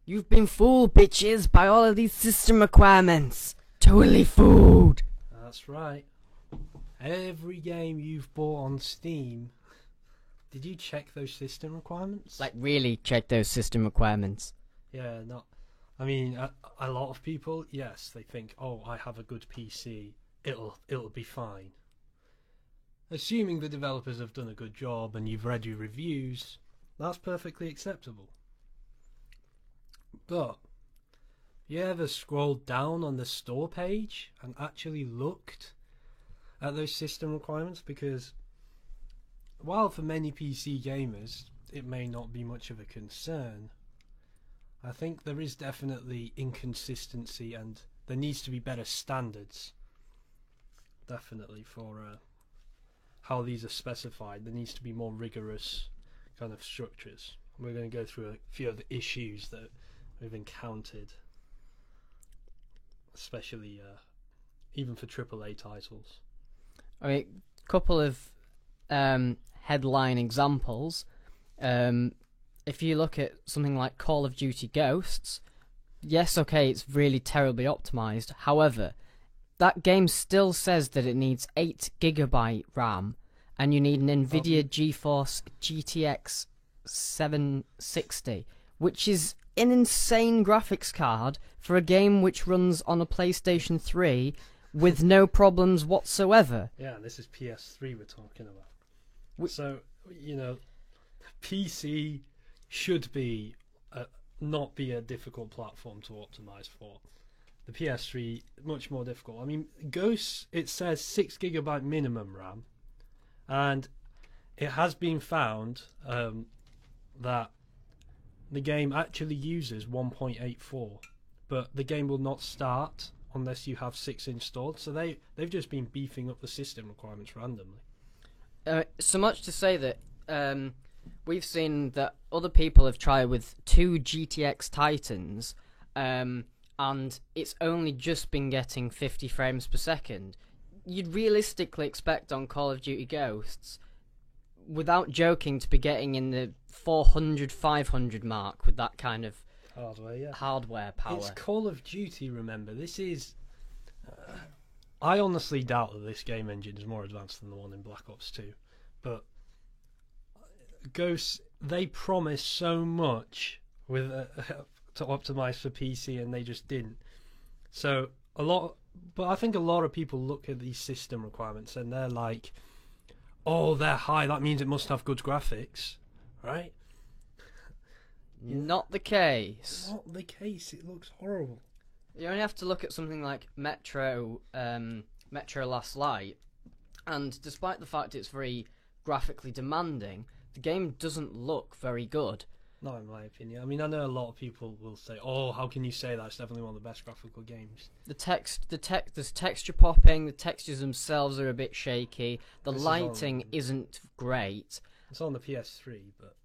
You've been fooled, bitches, by all of these system requirements. Totally fooled. That's right. Every game you've bought on Steam, did you check those system requirements? Like, really check those system requirements. Yeah, not. I mean, a lot of people, yes, they think, oh, I have a good PC, it'll be fine. Assuming the developers have done a good job and you've read your reviews, that's perfectly acceptable. But you ever scrolled down on the store page and actually looked at those system requirements? Because while for many PC gamers it may not be much of a concern, I think there is definitely inconsistency and there needs to be better standards, definitely, for how these are specified. There needs to be more rigorous kind of structures. We're going to go through a few of the issues that we've encountered, especially even for AAA titles. I mean, a couple of headline examples. If you look at something like Call of Duty Ghosts, yes, okay, it's really terribly optimized. However, that game still says that it needs 8GB RAM, and you need an NVIDIA GeForce GTX 760, which is an insane graphics card for a game which runs on a PlayStation 3 with no problems whatsoever. Yeah, this is PS3 we're talking about. So, you know, PC should be not be a difficult platform to optimize for. The PS3 much more difficult. I mean, Ghosts, it says 6GB minimum RAM, and it has been found that the game actually uses 1.84, but the game will not start unless you have 6 installed. So they've just been beefing up the system requirements randomly. So much to say that we've seen that other people have tried with 2 GTX Titans, and it's only just been getting 50 frames per second. You'd realistically expect on Call of Duty Ghosts, without joking, to be getting in the 400, 500 mark with that kind of hardware power. It's Call of Duty, remember. This is... I honestly doubt that this game engine is more advanced than the one in Black Ops 2. But Ghosts, they promised so much with to optimize for PC, and they just didn't. So I think a lot of people look at these system requirements and they're like, oh, they're high, that means it must have good graphics, right? Not the case. Not the case. It looks horrible. You only have to look at something like Metro Last Light, and despite the fact it's very graphically demanding, the game doesn't look very good. Not in my opinion. I mean, I know a lot of people will say, "Oh, how can you say that? It's definitely one of the best graphical games." There's texture popping. The textures themselves are a bit shaky. The lighting isn't great. It's on the PS3, but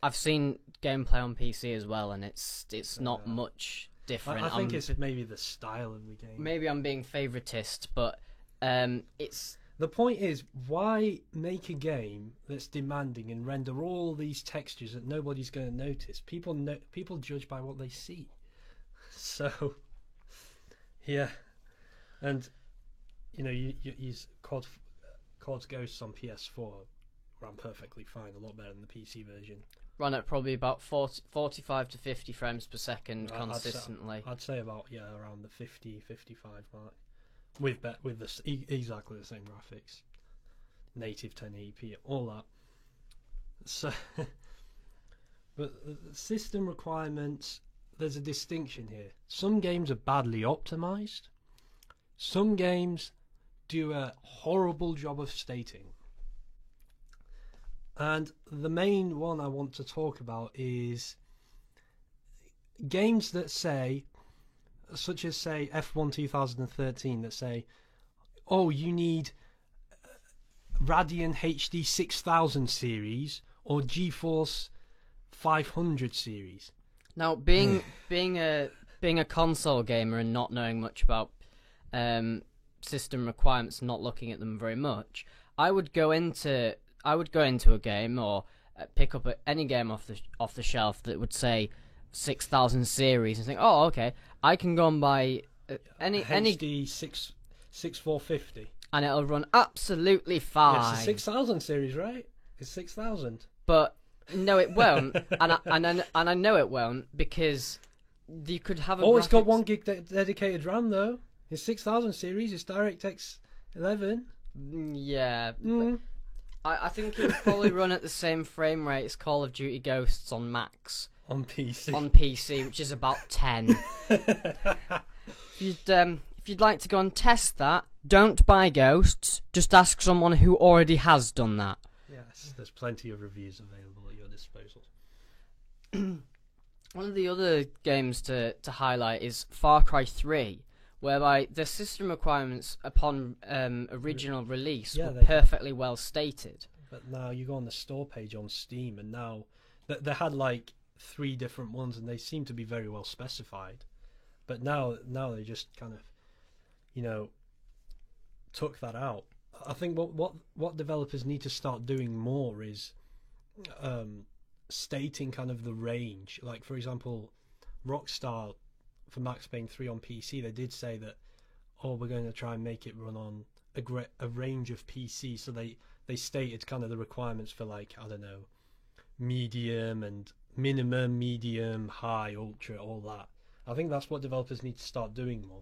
I've seen gameplay on PC as well, and it's not much different. I think it's maybe the style of the game. Maybe I'm being favoritist, but it's... The point is, why make a game that's demanding and render all these textures that nobody's going to notice? People judge by what they see. So, yeah. And, you know, you use COD's Ghosts on PS4 ran perfectly fine, a lot better than the PC version. Run at probably about 45 to 50 frames per second consistently. I'd say about, around the 50, 55 mark. With exactly the same graphics, native 1080p, all that. So, but the system requirements, there's a distinction here. Some games are badly optimized. Some games do a horrible job of stating. And the main one I want to talk about is games that say, such as, say, F1 2013, that say, oh, you need Radeon HD 6000 series or GeForce 500 series. Now, being a console gamer and not knowing much about system requirements and not looking at them very much, I would go into a game or pick up any game off the shelf that would say 6000 series and think, oh, okay, I can go and buy any HD 6450, and it'll run absolutely fine. Yeah, it's a 6000 series, right? It's 6000. But no, it won't, and I know it won't, because you could have a. It's got 1 gig dedicated RAM though. It's 6000 series. It's DirectX 11. Yeah. I think it would probably run at the same frame rate as Call of Duty Ghosts on Max. On PC. On PC, which is about 10. If you'd like to go and test that, don't buy Ghosts. Just ask someone who already has done that. Yes, there's plenty of reviews available at your disposal. One of the other games to highlight is Far Cry 3, whereby the system requirements upon original release were perfectly well stated. But now you go on the store page on Steam, and now they had like 3 different ones, and they seem to be very well specified. But now they just kind of, took that out. I think what developers need to start doing more is stating kind of the range. Like, for example, Rockstar for Max Payne 3 on PC, they did say that, we're going to try and make it run on a range of PCs. So they stated kind of the requirements for, like, I don't know, medium and minimum, medium, high, ultra, all that. I think that's what developers need to start doing more.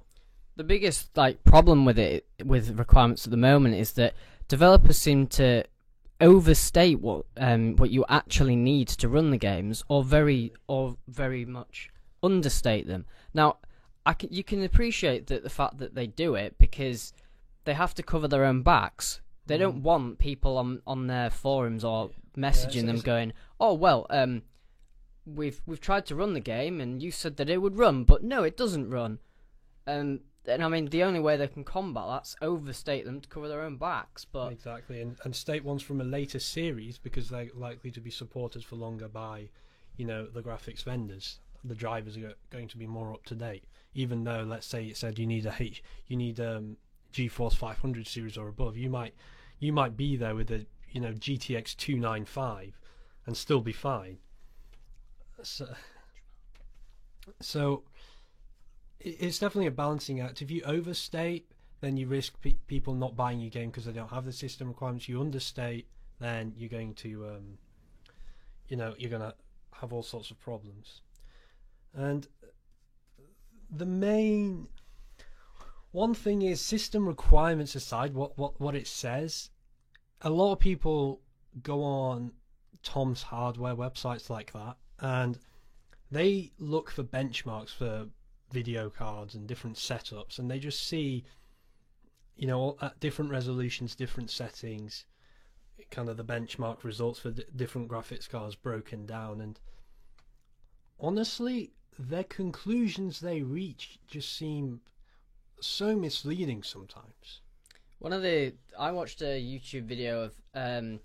The biggest problem with requirements at the moment is that developers seem to overstate what you actually need to run the games, or very much understate them. Now, you can appreciate the fact that they do it because they have to cover their own backs. They don't want people on their forums or messaging them going, "Oh well, we've tried to run the game and you said that it would run, but no, it doesn't run." And I mean, the only way they can combat that's overstate them to cover their own backs. But exactly, and state ones from a later series because they're likely to be supported for longer by, the graphics vendors. The drivers are going to be more up to date. Even though, let's say it said you need GeForce 500 series or above, you might be there with a GTX 295 and still be fine. So it's definitely a balancing act. If you overstate, then you risk people not buying your game because they don't have the system requirements. You understate, then you're going to you're going to have all sorts of problems. And the main one thing is, system requirements aside, what it says, a lot of people go on Tom's Hardware websites like that, and they look for benchmarks for video cards and different setups, and they just see, at different resolutions, different settings, kind of the benchmark results for different graphics cards broken down, and honestly, their conclusions they reach just seem so misleading sometimes. I watched a YouTube video of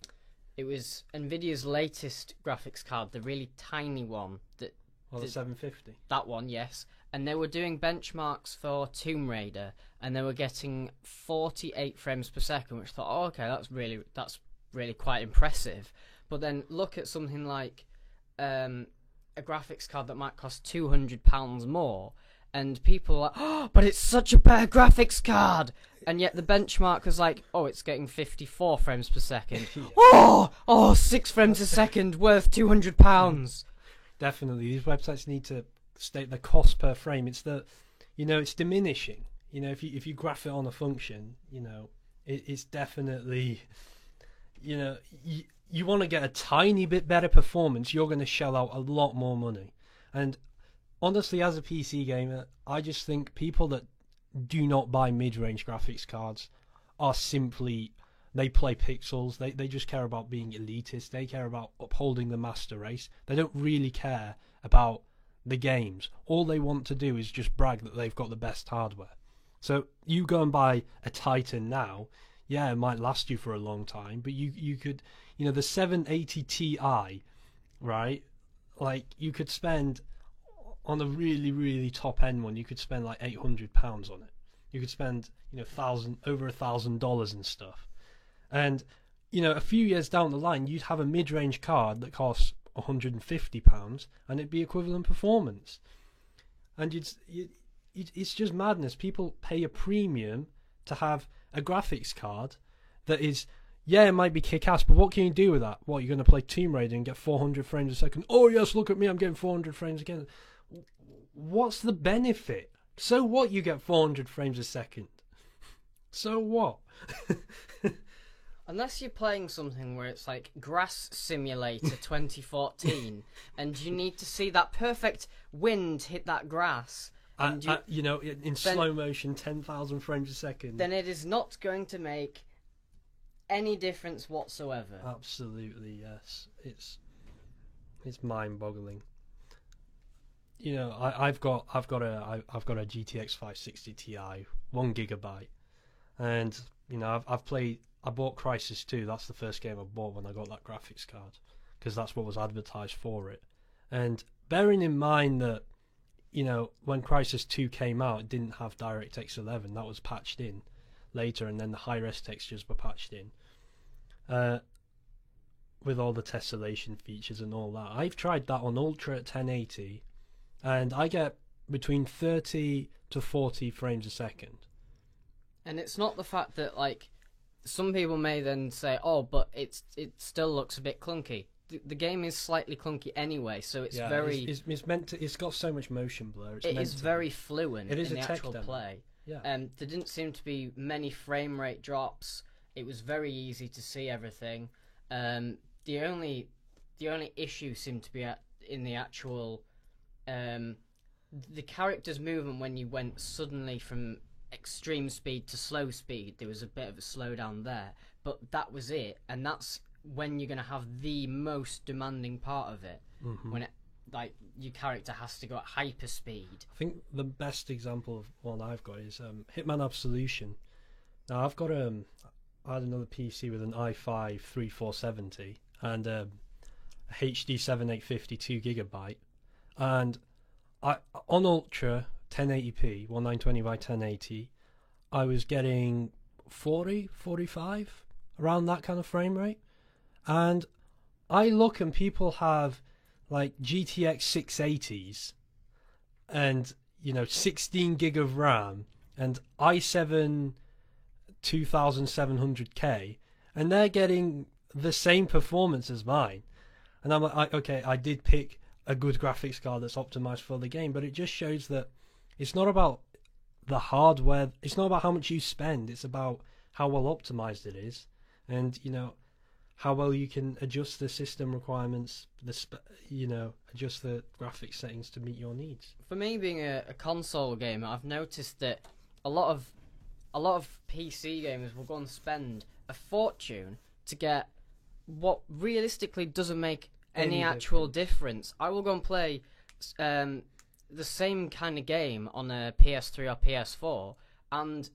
it was Nvidia's latest graphics card, the really tiny one the 750. That one, yes. And they were doing benchmarks for Tomb Raider, and they were getting 48 frames per second, which I thought, okay, that's really quite impressive. But then look at something like a graphics card that might cost £200 more, and people are like, "Oh, but it's such a better graphics card," and yet the benchmark was like, "Oh, it's getting 54 frames per second." Yeah. 6 frames a second worth £200. Definitely, these websites need to state the cost per frame. It's it's diminishing. If you graph it on a function, it's definitely, you want to get a tiny bit better performance, you're going to shell out a lot more money. And honestly, as a PC gamer, I just think people that do not buy mid-range graphics cards are simply, they play pixels, they just care about being elitist, they care about upholding the master race, they don't really care about the games. All they want to do is just brag that they've got the best hardware. So you go and buy a Titan now, yeah, it might last you for a long time, but you could, the 780 Ti, right? Like, you could spend on a really, really top end one, you could spend like £800 on it. You could spend, over $1,000 and stuff. And, a few years down the line, you'd have a mid-range card that costs £150 and it'd be equivalent performance. And it's just madness. People pay a premium to have a graphics card that is, yeah, it might be kick-ass, but what can you do with that? What, you're going to play Tomb Raider and get 400 frames a second? Oh yes, look at me, I'm getting 400 frames again. What's the benefit? So what, you get 400 frames a second? So what? Unless you're playing something where it's like Grass Simulator 2014 and you need to see that perfect wind hit that grass, and in slow motion, 10,000 frames a second, then it is not going to make any difference whatsoever. Absolutely, yes. It's mind-boggling. I've got a GTX 560 Ti, 1 gigabyte, and I bought Crysis 2. That's the first game I bought when I got that graphics card, because that's what was advertised for it. And bearing in mind that, when Crysis 2 came out, it didn't have DirectX 11. That was patched in later, and then the high-res textures were patched in with all the tessellation features and all that. I've tried that on Ultra at 1080, and I get between 30 to 40 frames a second. And it's not the fact that, like, some people may then say, oh, but it still looks a bit clunky. The game is slightly clunky anyway, so it's very... It's meant to... It's got so much motion blur. It is very fluent in the actual demo. play. Yeah. There didn't seem to be many frame rate drops. It was very easy to see everything. The only issue seemed to be in the actual... the character's movement when you went suddenly from extreme speed to slow speed. There was a bit of a slowdown there, but that was it, and that's when you're going to have the most demanding part of it, when it, like, your character has to go at hyper speed. I think the best example of one I've got is Hitman Absolution. Now I had another PC with an i5 3470 and a HD 7850 2 gigabyte, and on Ultra 1080p 1920 by 1080 I was getting 40, 45, around that kind of frame rate. And I look and people have like GTX 680s and 16 gig of RAM and i7 2700K, and they're getting the same performance as mine. And I'm like, okay, I did pick a good graphics card that's optimized for the game, but it just shows that it's not about the hardware, it's not about how much you spend, it's about how well optimized it is, and how well you can adjust the system requirements, adjust the graphics settings to meet your needs. For me, being a console gamer, I've noticed that a lot of PC gamers will go and spend a fortune to get what realistically doesn't make any actual difference. I will go and play the same kind of game on a PS3 or PS4, and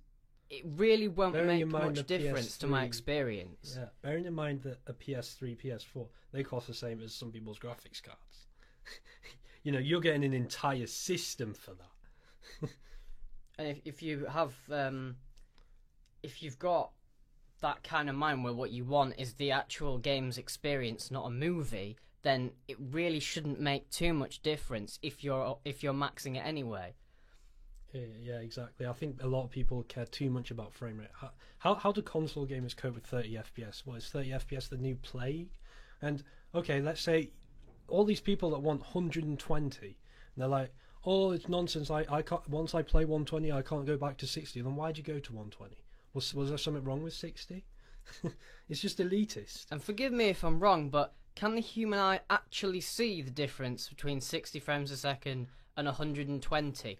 it really won't make much difference to my experience. Yeah, bearing in mind that a PS3, PS4, they cost the same as some people's graphics cards. You're getting an entire system for that. And if you have, if you've got that kind of mind where what you want is the actual game's experience, not a movie, then it really shouldn't make too much difference if you're maxing it anyway. Yeah, exactly. I think a lot of people care too much about frame rate. How do console gamers cope with 30 FPS? What, is 30 FPS the new plague? And okay, let's say all these people that want 120, and they're like, oh, it's nonsense. I can't. Once I play 120, I can't go back to 60. Then why'd you go to 120? Was there something wrong with 60? It's just elitist. And forgive me if I'm wrong, but can the human eye actually see the difference between 60 frames a second and 120?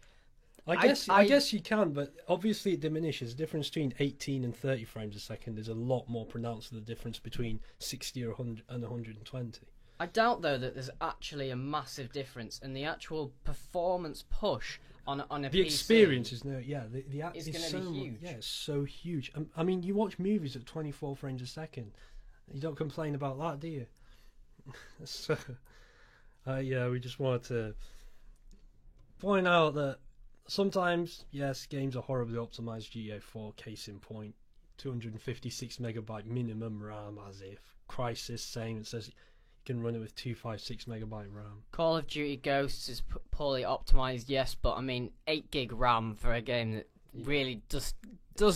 I guess you can, but obviously it diminishes. The difference between 18 and 30 frames a second is a lot more pronounced than the difference between 60 or 100 and 120. I doubt, though, that there's actually a massive difference in the actual performance push on a PC. The experience is the app is going to be huge. Yeah, it's so huge. I mean, you watch movies at 24 frames a second. You don't complain about that, do you? So, we just wanted to point out that sometimes, yes, games are horribly optimized. GTA 4, case in point, 256 megabyte minimum RAM, as if. Crysis, same. It says You can run it with 256 megabyte RAM. Call of Duty Ghosts is poorly optimized, yes, but I mean 8 gig RAM for a game that really does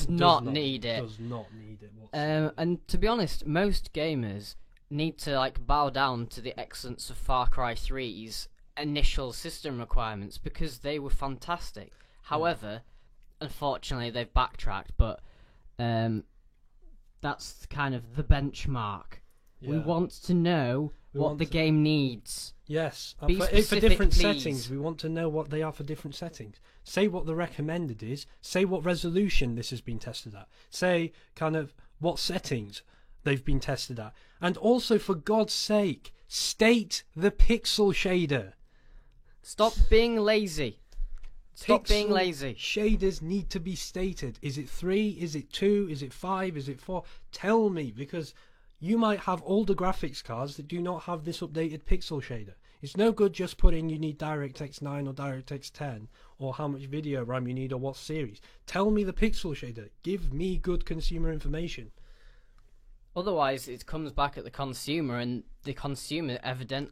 not need it. Does not need it whatsoever. And to be honest, most gamers need to like bow down to the excellence of Far Cry 3's initial system requirements because they were fantastic. However, unfortunately, they've backtracked, but that's kind of the benchmark. Yeah. We want to know what the game needs. Yes, Be for specific, different please. settings, we want to know what they are for different settings. Say what the recommended is. Say what resolution this has been tested at. Say kind of what settings they've been tested at. And also, for God's sake, state the pixel shader. Stop being lazy. Stop being lazy. Shaders need to be stated. Is it 3? Is it 2? Is it 5? Is it 4? Tell me, because you might have older graphics cards that do not have this updated pixel shader. It's no good just putting you need DirectX 9 or DirectX 10 or how much video RAM you need or what series. Tell me the pixel shader. Give me good consumer information. Otherwise, it comes back at the consumer, and the consumer, evident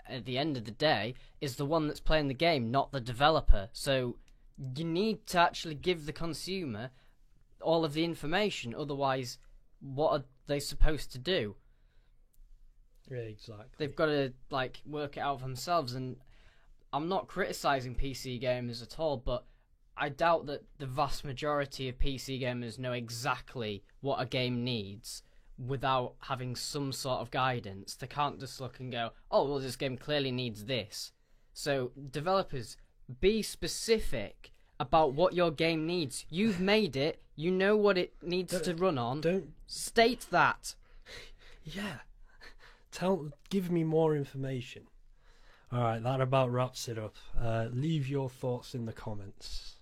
at the end of the day, is the one that's playing the game, not the developer. So you need to actually give the consumer all of the information. Otherwise, what are they supposed to do? Yeah, exactly. They've got to like work it out for themselves. And I'm not criticizing PC gamers at all, but I doubt that the vast majority of PC gamers know exactly what a game needs without having some sort of guidance. They can't just look and go, oh, well, this game clearly needs this. So, developers, be specific about what your game needs. You've made it. You know what it needs to run on. Don't state that. Yeah. Give me more information. Alright, that about wraps it up. Leave your thoughts in the comments.